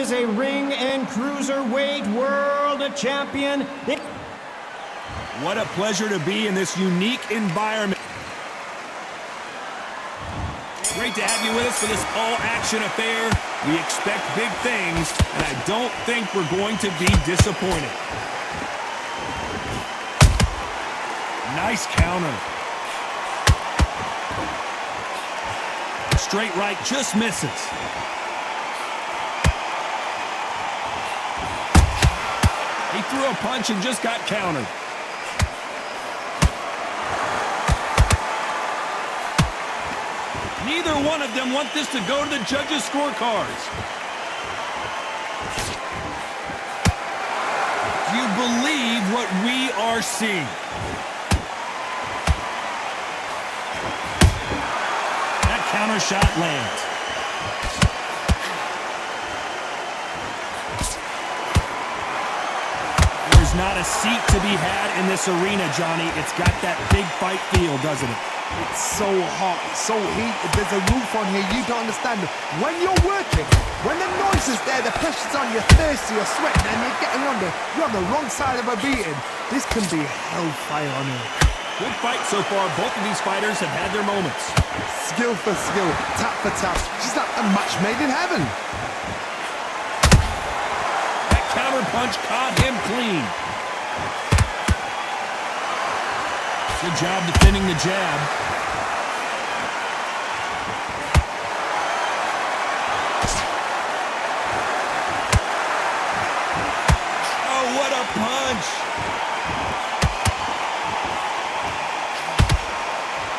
is a ring and cruiserweight world champion. What a pleasure to be in this unique environment. Great to have you with us for this all-action affair. We expect big things, and I don't think we're going to be disappointed. Nice counter. Straight right just misses. He threw a punch and just got countered. Neither one of them want this to go to the judges' scorecards. Do you believe what we are seeing? That counter shot lands. There's not a seat to be had in this arena, Johnny. It's got that big fight feel, doesn't it? It's so hot, so heated, there's a roof on here, you don't understand. When you're working, when the noise is there, the pressure's on, you're thirsty, you're sweating, and you're on the wrong side of a beating. This can be hellfire on earth. Good fight so far. Both of these fighters have had their moments. Skill for skill, tap for tap, just like a match made in heaven. That counter punch caught him clean. Good job defending the jab. Oh, what a punch!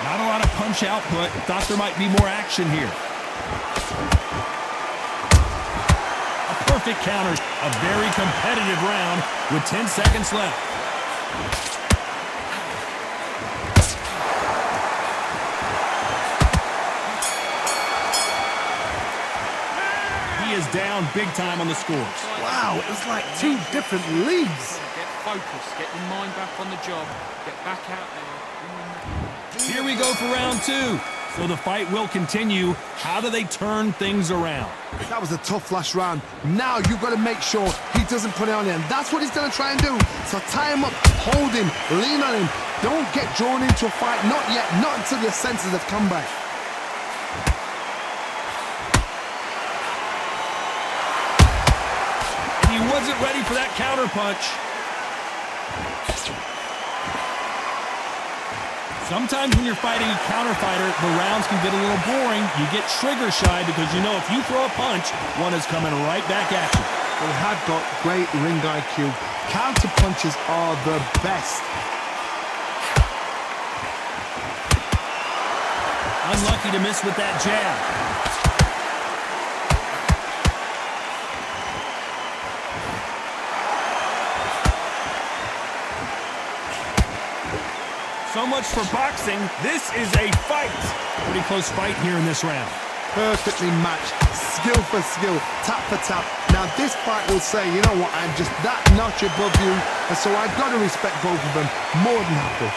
Not a lot of punch output. Thought there might be more action here. A perfect counter. A very competitive round with 10 seconds left. Is down big time on the scores. Wow, it was like two different leagues. Get focused, get your mind back on the job, get back out there. Here we go for round two. So the fight will continue. How do they turn things around? That was a tough last round. Now you've got to make sure he doesn't put it on him. That's what he's going to try and do. So tie him up, hold him, lean on him. Don't get drawn into a fight. Not yet, not until your senses have come back. He wasn't ready for that counter punch. Sometimes when you're fighting a counter fighter, the rounds can get a little boring. You get trigger shy because you know if you throw a punch, one is coming right back at you. They have got great ring IQ. Counter punches are the best. Unlucky to miss with that jab. So much for boxing. This is a fight. Pretty close fight here in this round. Perfectly matched. Skill for skill. Tap for tap. Now this fight will say, you know what, I'm just that notch above you. And so I've got to respect both of them. More than happy.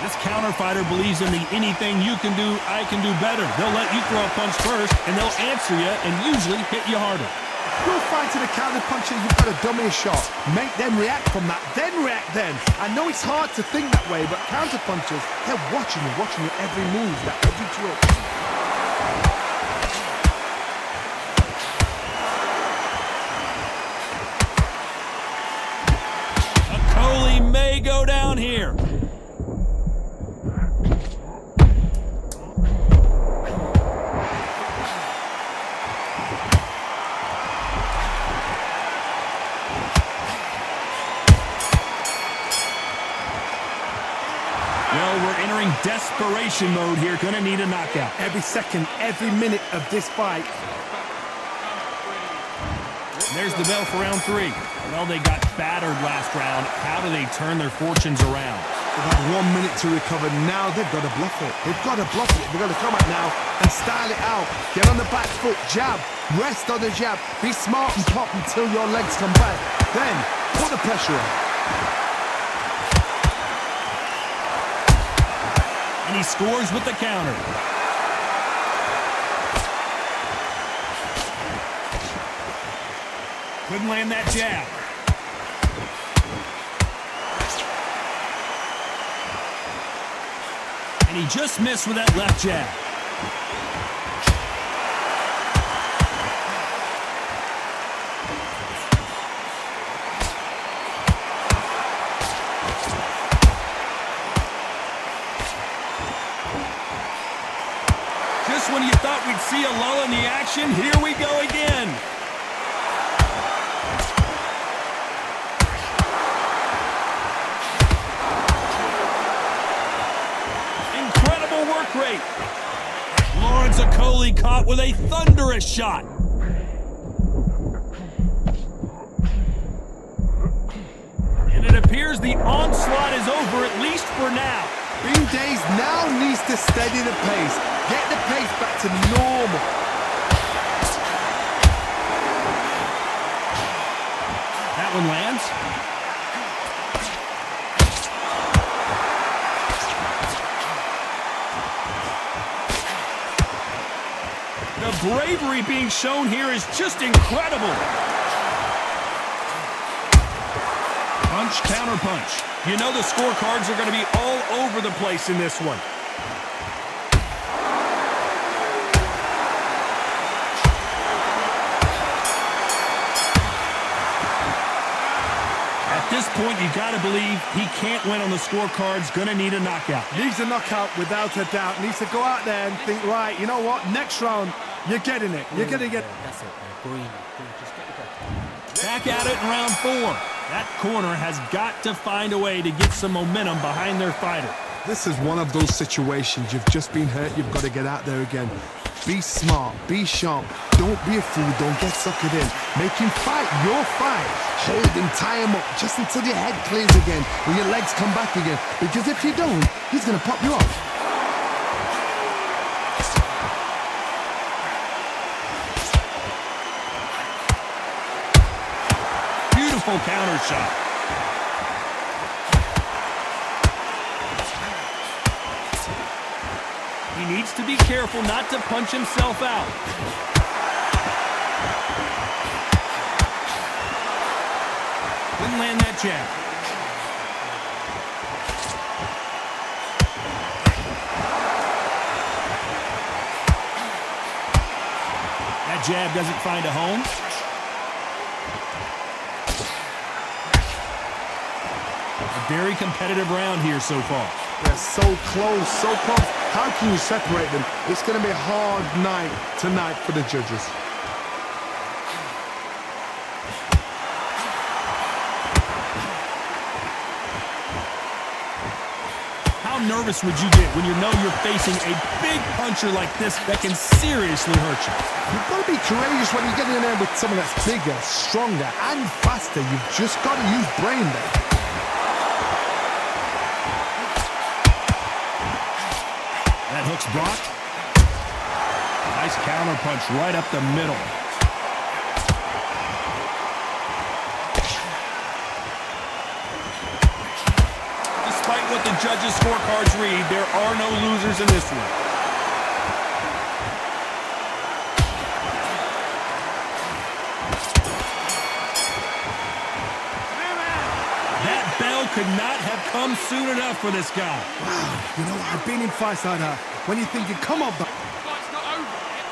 This counter fighter believes in the anything you can do, I can do better. They'll let you throw a punch first, and they'll answer you and usually hit you harder. You're fighting a counter puncher, you've got to dummy a shot. Make them react from that, then react then. I know it's hard to think that way, but counter punchers, they're watching you every move, that every drill. Okolie may go down here. Well, we're entering desperation mode here. Gonna need a knockout. Every second, every minute of this fight. There's the bell for round three. Well, they got battered last round. How do they turn their fortunes around? They've had 1 minute to recover. Now they've got to bluff it. They've got to bluff it. They've got to come out now and style it out. Get on the back foot, jab, rest on the jab. Be smart and pop until your legs come back. Then, put the pressure on. And he scores with the counter. Couldn't land that jab. And he just missed with that left jab. Just when you thought we'd see a lull in the action, here we go again. Incredible work rate. Lawrence Okolie caught with a thunderous shot. And it appears the onslaught is over, at least for now. Bean Days now needs to steady the pace. Get the pace back to normal. That one lands. The bravery being shown here is just incredible. Punch, counter punch. You know the scorecards are going to be all over the place in this one. At this point, you got to believe he can't win on the scorecards. Going to need a knockout. Needs a knockout without a doubt. Needs to go out there and think, right, you know what? Next round, you're getting it. You're going to get it. That's it. Green. Just get the go. Back at it in round 4. That corner has got to find a way to get some momentum behind their fighter. This is one of those situations. You've just been hurt. You've got to get out there again. Be smart. Be sharp. Don't be a fool. Don't get suckered in. Make him fight your fight. Hold him. Tie him up just until your head clears again or your legs come back again. Because if you don't, he's going to pop you off. Beautiful counter shot. He needs to be careful not to punch himself out. Couldn't land that jab. That jab doesn't find a home. A very competitive round here so far. They're so close, so close. How can you separate them? It's going to be a hard night tonight for the judges. How nervous would you get when you know you're facing a big puncher like this that can seriously hurt you? You've got to be courageous when you get in there with someone that's bigger, stronger, and faster. You've just got to use brain there. That hook's blocked. Nice counter punch right up the middle. Despite what the judges' scorecards read, there are no losers in this one. That bell could not have come soon enough for this guy. Wow, you know, I've been in fights like that. When you're thinking, come on, Fight's not over yet.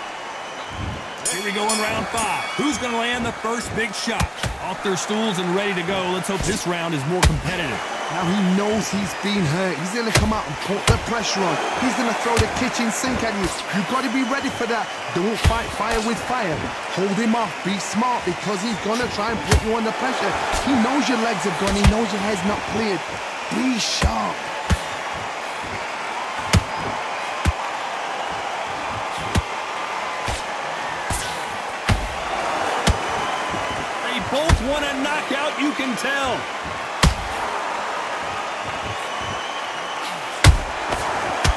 Here we go in round 5. Who's going to land the first big shot? Off their stools and ready to go. Let's hope this round is more competitive. now he knows he's been hurt. He's going to come out and put the pressure on. He's going to throw the kitchen sink at you. You've got to be ready for that. Don't fight fire with fire. Hold him off. Be smart because he's going to try and put you under pressure. He knows your legs have gone. He knows your head's not cleared. Be sharp. They both want a knockout, you can tell.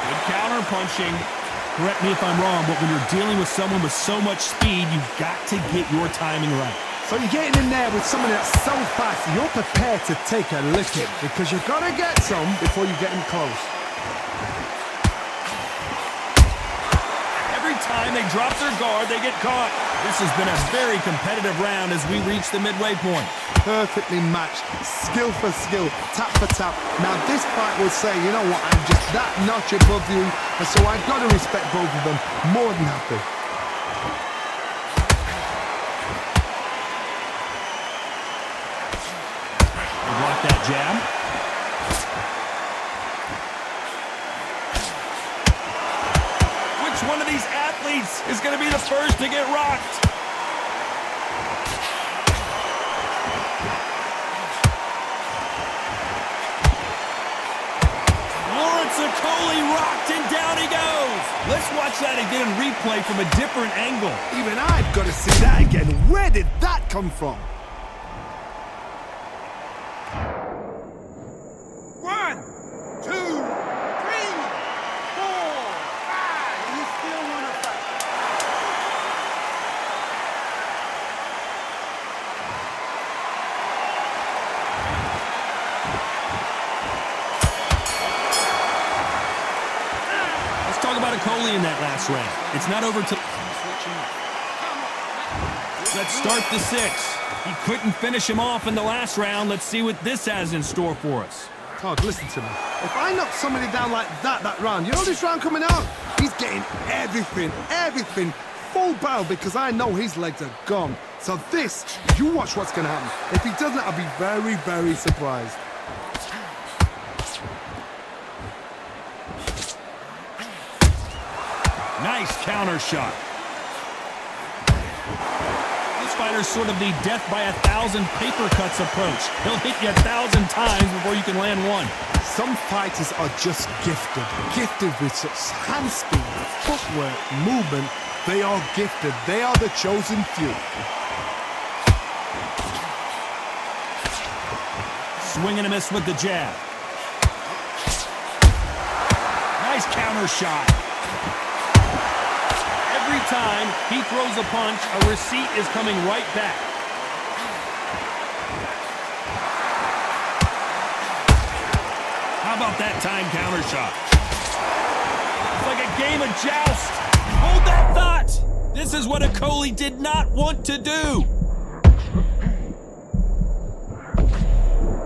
Good counter punching. Correct me if I'm wrong, but when you're dealing with someone with so much speed, you've got to get your timing right. So you're getting in there with someone that's so fast, you're prepared to take a licking because you've got to get some before you get him close. Every time they drop their guard, they get caught. This has been a very competitive round as we reach the midway point. Perfectly matched, skill for skill, tap for tap. Now this fight will say, you know what, I'm just that notch above you, and so I've got to respect both of them. More than happy. Block that jab. Which one of these athletes is going to be the first to get rocked? Lawrence Okolie rocked and down he goes. Let's watch that again in replay from a different angle. Even I've got to see that again. Where did that come from? Talk about Okolie in that last round. It's not over till... Let's start the 6th. He couldn't finish him off in the last round. Let's see what this has in store for us. Todd, listen to me. If I knock somebody down like that round, you know this round coming out? He's getting everything, full barrel, because I know his legs are gone. So this, you watch what's going to happen. If he doesn't, I'll be very, very surprised. Nice counter shot. This fighter's sort of the death by 1,000 paper cuts approach. He'll hit you 1,000 times before you can land one. Some fighters are just gifted with such hand speed, footwork, movement. They are gifted. They are the chosen few. Swing and a miss with the jab. Nice counter shot. Every time he throws a punch, a receipt is coming right back. How about that time counter shot? It's like a game of joust. Hold that thought. This is what Okolie did not want to do.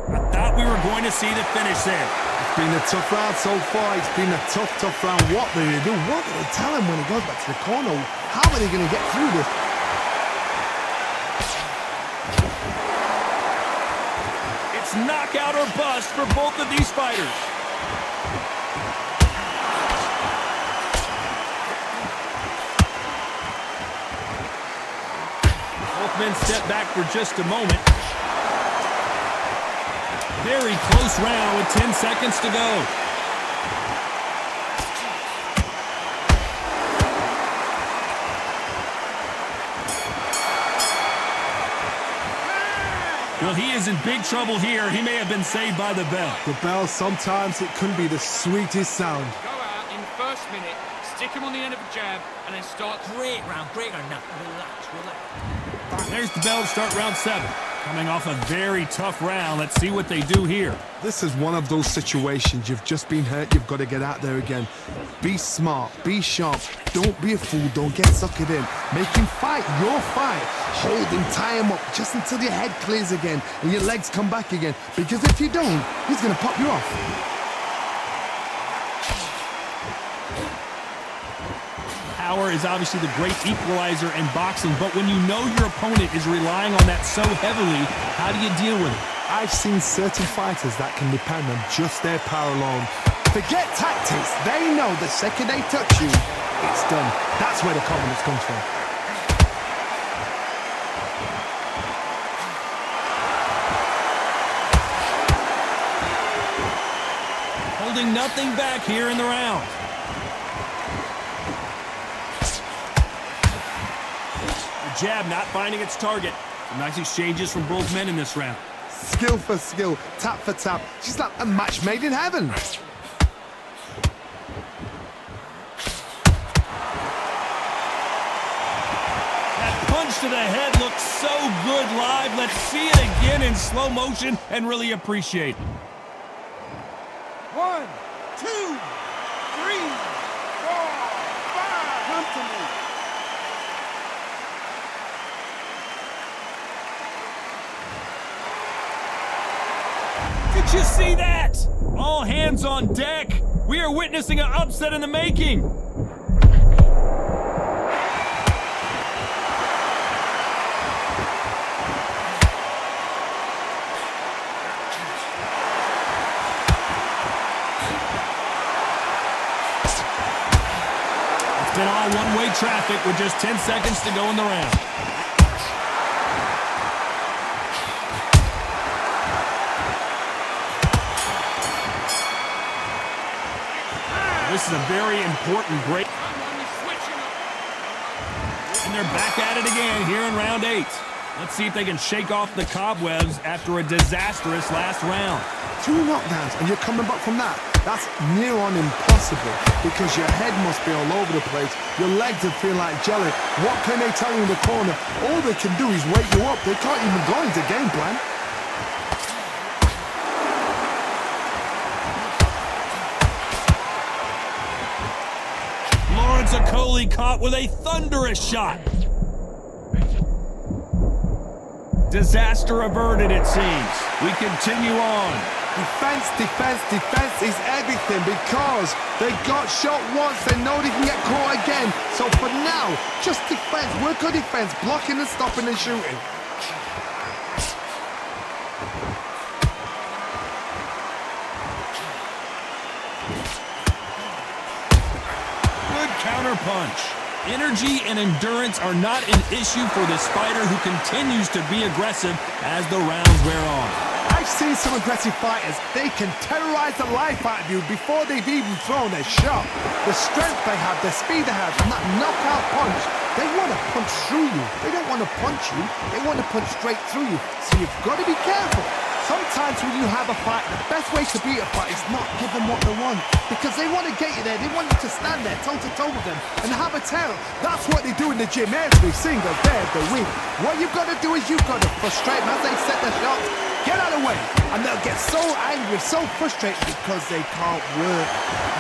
I thought we were going to see the finish there. It's been a tough round so far. It's been a tough round. What do they do? What do they tell him when he goes back to the corner? How are they going to get through this? It's knockout or bust for both of these fighters. Both men step back for just a moment. Very close round with 10 seconds to go. Well, he is in big trouble here. He may have been saved by the bell. The bell, sometimes it can be the sweetest sound. Go out in the first minute, stick him on the end of a jab, and then start. Great round. Now, relax. There's the bell to start round 7. Coming off a very tough round. Let's see what they do here. This is one of those situations. You've just been hurt. You've got to get out there again. Be smart. Be sharp. Don't be a fool. Don't get suckered in. Make him fight your fight. Hold him, tie him up just until your head clears again and your legs come back again. Because if you don't, he's going to pop you off. Power is obviously the great equalizer in boxing, but when you know your opponent is relying on that so heavily, how do you deal with it? I've seen certain fighters that can depend on just their power alone. Forget tactics. They know the second they touch you, it's done. That's where the confidence comes from. Holding nothing back here in the round. The jab not finding its target. Some nice exchanges from both men in this round. Skill for skill, tap for tap. She's like a match made in heaven. That punch to the head looks so good live. Let's see it again in slow motion and really appreciate it. 1, 2, 3, 4, 5. Come to me. Did you see that? All hands on deck. We are witnessing an upset in the making. It's been all one-way traffic with just 10 seconds to go in the round. This is a very important break. And they're back at it again here in round 8. Let's see if they can shake off the cobwebs after a disastrous last round. 2 knockdowns and you're coming back from that. That's near on impossible because your head must be all over the place. Your legs would feel like jelly. What can they tell you in the corner? All they can do is wake you up. They can't even go into game plan. Lawrence Okolie caught with a thunderous shot. Disaster averted, it seems. We continue on. Defense, defense, defense is everything because they got shot once, they know they can get caught again. So for now, just defense, work on defense, blocking and stopping and shooting. Good counter punch. Energy and endurance are not an issue for this fighter who continues to be aggressive as the rounds wear on. I've seen some aggressive fighters. They can terrorize the life out of you before they've even thrown their shot. The strength they have, the speed they have, and that knockout punch, they want to punch through you. They don't want to punch you. They want to punch straight through you. So you've got to be careful. Sometimes when you have a fight, the best way to beat a fight is not give them what they want. Because they want to get you there. They want you to stand there toe-to-toe with them and have a tell. That's what they do in the gym every single day of the week. What you've got to do is you've got to frustrate them as they set their shots. Get out of the way. And they'll get so angry, so frustrated because they can't work.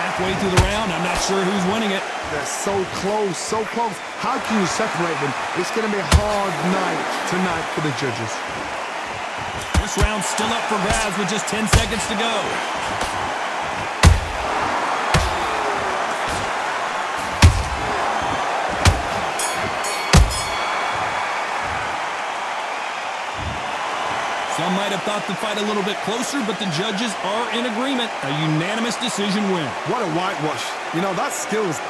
Halfway through the round, I'm not sure who's winning it. They're so close, so close. How can you separate them? It's going to be a hard night tonight for the judges. This round's still up for grabs with just 10 seconds to go. Some might have thought the fight a little bit closer, but the judges are in agreement. A unanimous decision win. What a whitewash. You know, that's skills.